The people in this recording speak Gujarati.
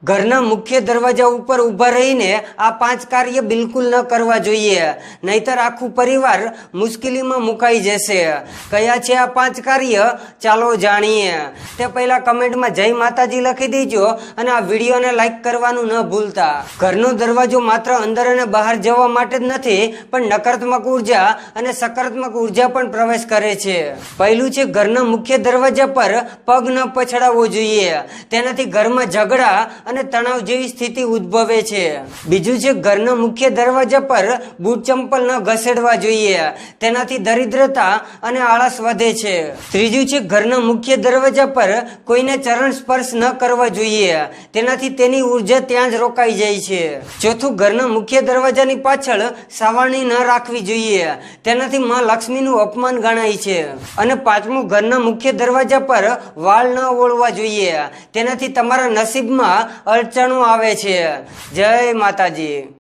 ઘરના મુખ્ય દરવાજા ઉપર ઊભા રહીને આ 5 કાર્ય બિલકુલ ન કરવા જોઈએ, નહીતર આખું પરિવાર મુશ્કેલીમાં મુકાઈ જશે। કયા છે આ 5 કાર્ય, ચાલો જાણીએ। તે પહેલા કમેન્ટમાં જય માતાજી લખી દેજો અને આ વિડીયોને લાઈક કરવાનું ન ભૂલતા। ઘરનો દરવાજો માત્ર અંદર અને બહાર જવા માટે જ નથી, પણ નકારાત્મક ઉર્જા અને સકારાત્મક ઉર્જા પણ પ્રવેશ કરે છે। પહેલું છે ઘરના મુખ્ય દરવાજા પર પગ ન પછડાવવો જોઈએ, તેનાથી ઘરમાં ઝઘડા અને તણાવ જેવી સ્થિતિ ઉદ્ભવે છે। બીજું છે ઘરના મુખ્ય દરવાજા પર બૂટ ચંપલ ન ઘસેડવા જોઈએ, તેનાથી દરિદ્રતા અને આળસ વધે છે। ત્રીજું છે ઘરના મુખ્ય દરવાજા પર કોઈને ચરણ સ્પર્શ ન કરવા જોઈએ, તેનાથી તેની ઉર્જા ત્યાં જ રોકાઈ જાય છે। ચોથું, ઘરના મુખ્ય દરવાજાની પાછળ સાવરણી ન રાખવી જોઈએ, તેનાથી માં લક્ષ્મીનું અપમાન ગણાય છે। અને પાંચમું, ઘરના મુખ્ય દરવાજા પર વાળ ન ઓળવા જોઈએ, તેનાથી તમારા નસીબમાં અડચણો આવે છે। જય માતાજી।